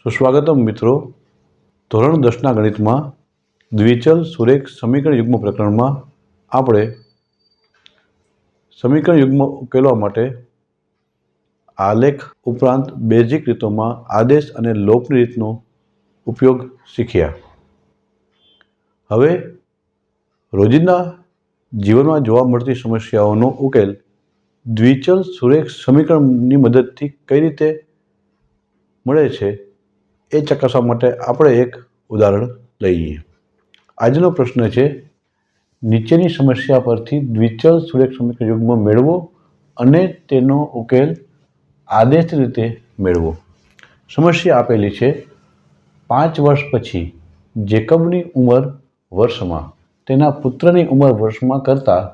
સુસ્વાગતમ મિત્રો. ધોરણ 10ના ગણિતમાં દ્વિચલ સુરેખ સમીકરણ યુગ્મ પ્રકરણમાં આપણે સમીકરણ યુગ્મ ઉકેલવા માટે આલેખ ઉપરાંત બેઝિક રીતોમાં આદેશ અને લોપની રીતનો ઉપયોગ શીખ્યા. હવે રોજિંદા જીવનમાં જોવા મળતી સમસ્યાઓનો ઉકેલ દ્વિચલ સુરેખ સમીકરણની મદદથી કઈ રીતે મળે છે એ ચકાસવા માટે આપણે એક ઉદાહરણ લઈએ. આજનો પ્રશ્ન છે, નીચેની સમસ્યા પરથી દ્વિચલ સુરેખ સમીકરણ યુગ્મ મેળવો અને તેનો ઉકેલ આદેશ રીતે મેળવો. સમસ્યા આપેલી છે, 5 વર્ષ પછી જેકબની ઉંમર વર્ષમાં તેના પુત્રની ઉંમર વર્ષમાં કરતાં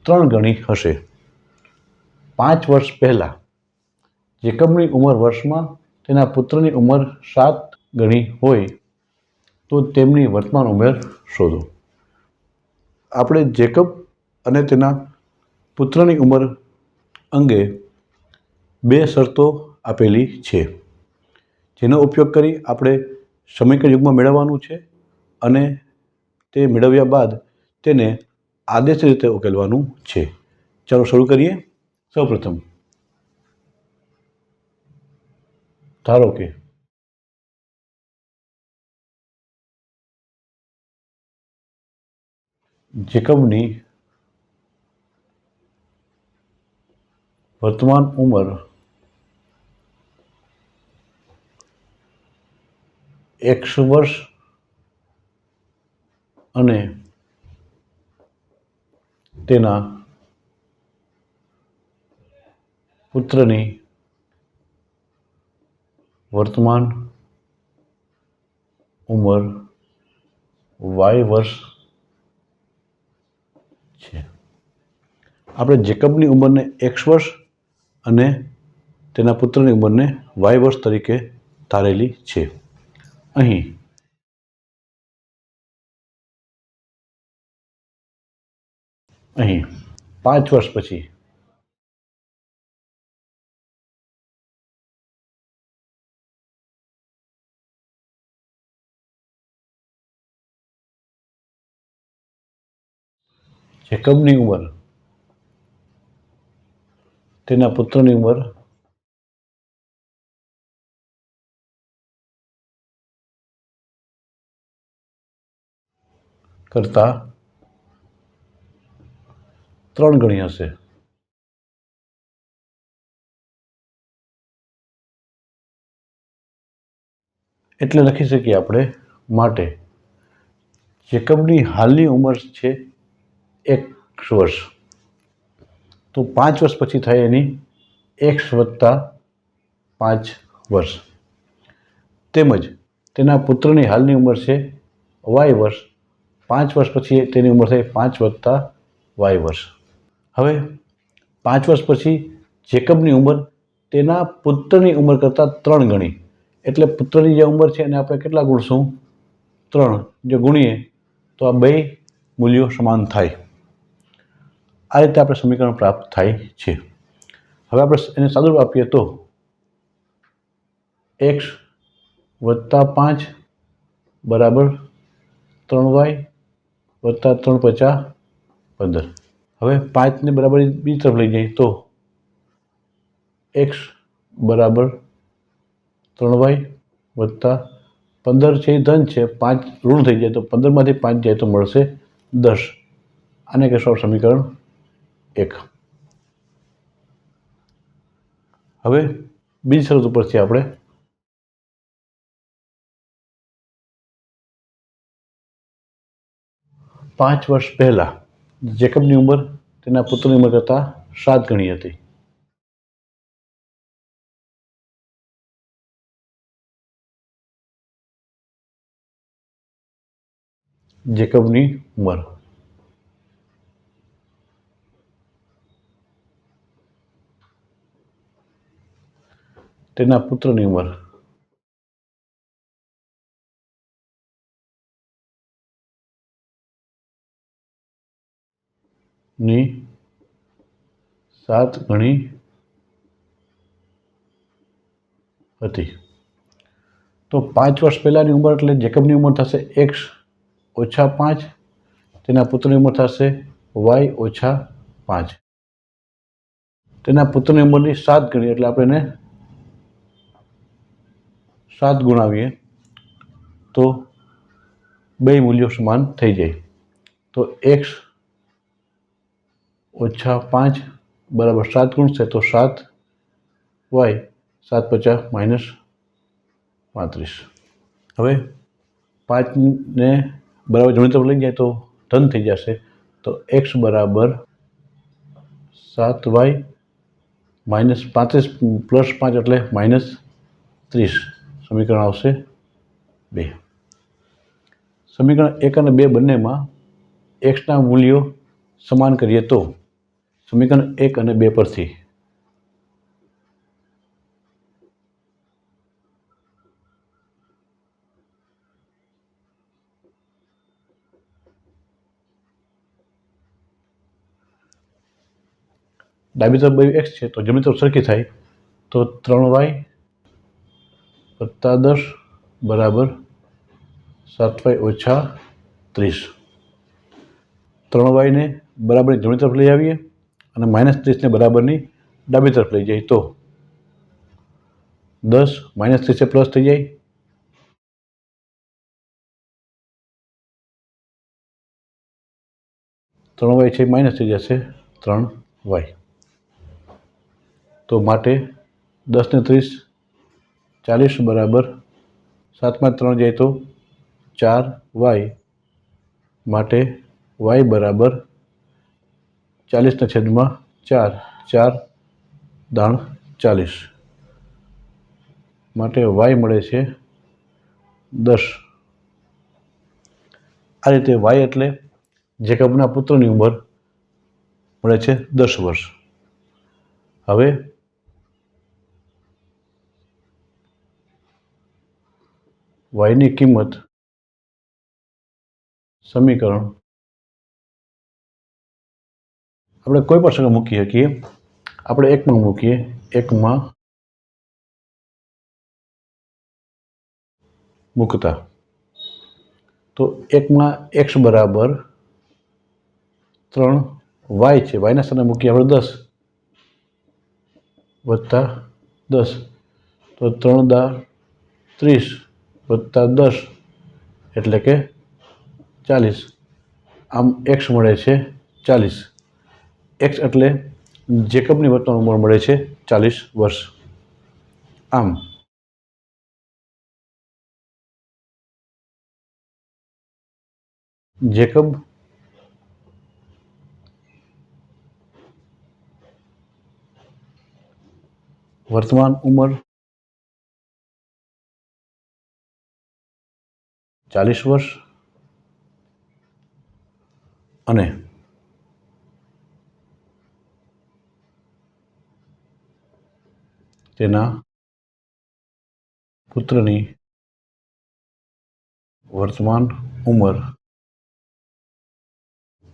3 ગણી હશે. 5 વર્ષ પહેલાં જેકબની ઉંમર વર્ષમાં તેના પુત્રની ઉંમર 7 ગણી હોય તો તેમની વર્તમાન ઉંમર શોધો. આપણે જેકબ અને તેના પુત્રની ઉંમર અંગે 2 શરતો આપેલી છે, જેનો ઉપયોગ કરી આપણે સમીકરણ યુગ્મ મેળવવાનું છે અને તે મેળવ્યા બાદ તેને આદેશ રીતે ઉકેલવાનું છે. ચાલો શરૂ કરીએ. સૌપ્રથમ ધારો કે જેકબની વર્તમાન ઉંમર 100 વર્ષ અને તેના પુત્રની વર્તમાન ઉંમર y વર્ષ છે. આપણે જેકબની ઉંમરને x વર્ષ અને તેના પુત્રની ઉંમરને y વર્ષ તરીકે ધારેલી છે. અહીં 5 વર્ષ પછી જેકબની ઉંમર તેના પુત્રની ઉંમર કરતાં 3 ગણી હશે. એટલે લખી શકીએ આપણે, માટે જેકબની હાલની ઉંમર છે 1 વર્ષ, તો 5 વર્ષ પછી થાય એની x વત્તા 5 વર્ષ, તેમજ તેના પુત્રની હાલની ઉંમર છે y વર્ષ, 5 વર્ષ પછી તેની ઉંમર થાય 5 વત્તા y વર્ષ. હવે 5 વર્ષ પછી જેકબની ઉંમર તેના પુત્રની ઉંમર કરતાં 3 ગણી, એટલે પુત્રની જે ઉંમર છે એને આપણે કેટલા ગુણશું? 3. જો ગુણીએ તો આ બે મૂલ્યો સમાન થાય. આ રીતે આપણે સમીકરણ પ્રાપ્ત થાય છે. હવે આપણે એને સાદુરૂપ આપીએ તો x વત્તા 5 બરાબર 3y વત્તા 3 પચા 15. હવે 5ને બરાબર બીજી તરફ લઈ જઈએ તો x બરાબર 3y વત્તા 15 છે એ ધન છે, 5 ઋણ થઈ જાય તો 15માંથી 5 જાય તો મળશે 10. આને કહેશું સમીકરણ 1. હવે બીજી શરત ઉપરથી આપણે પાંચ વર્ષ પહેલા જેકબની ઉંમર તેના પુત્રની ઉંમર કરતાં 7 ગણી હતી. જેકબની ઉંમર તેના પુત્રની ઉંમર ની 7 ગણી હતી. તો 5 વર્ષ પહેલાંની ઉંમર એટલે જેકબની ઉંમર થશે x ઓછા 5, તેના પુત્રની ઉંમર થશે y ઓછા 5. તેના પુત્રની ઉંમરની 7 ગણી એટલે આપણે એને 7 ગુણાવીએ તો બે મૂલ્યો સમાન થઈ જાય. તો x ઓછા 5 બરાબર 7 ગુણશે તો 7y 7 × 50 -35. હવે 5ને બરાબર જમણી તરફ લઈ જાય તો ધન થઈ જશે. તો x બરાબર 7y -35 + 5 એટલે -30. સમીકરણ આવશે 2. સમીકરણ 1 અને 2 બંનેમાં xના મૂલ્યો સમાન કરીએ તો સમીકરણ 1 અને 2 પરથી ડાબી તરફ બાજુ x છે તો જમણી તરફ સરખી થાય. તો 3y + 10 બરાબર 7y ઓછા 30. 3y ને બરાબરની જમણી તરફ લઈ આવીએ અને -30 ને બરાબરની ડાબી તરફ લઈ જઈએ તો 10 -30 પ્લસ થઈ જાય. 3y છે માઇનસ થઈ જશે 3y. તો માટે 10 ને 30 40 બરાબર 7 માં 3 જાય તો 4y. માટે y બરાબર 40/4, 4 દાણ 40. માટે y મળે છે 10. આ રીતે y એટલે જેકબના પુત્રની ઉંમર મળે છે 10 વર્ષ. હવે yની કિંમત સમીકરણ આપણે કોઈ પણ સંખ્યા મૂકી શકીએ. આપણે 1 માં મૂકીએ. 1 માં મૂકતા તો 1 માં x બરાબર 3y છે. yના સ્થાને મૂકીએ આપણે 10 વત્તા 10 તો 3 દા 30 વત્તા 10 એટલે કે 40. આમ x મળે છે 40. x એટલે જેકબની વર્તમાન ઉંમર મળે છે 40 વર્ષ. આમ જેકબ વર્તમાન ઉંમર 40 વર્ષ અને તેના પુત્રની વર્તમાન ઉંમર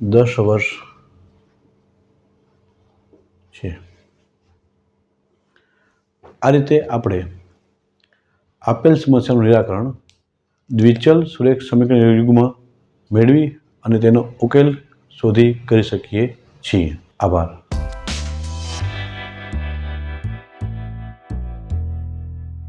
10 વર્ષ છે. આ રીતે આપણે આપેલ સમસ્યાનું નિરાકરણ દ્વિચલ સુરેખ સમીકરણ યુગમાં મેળવી અને તેનો ઉકેલ શોધી કરી શકીએ છીએ. આભાર.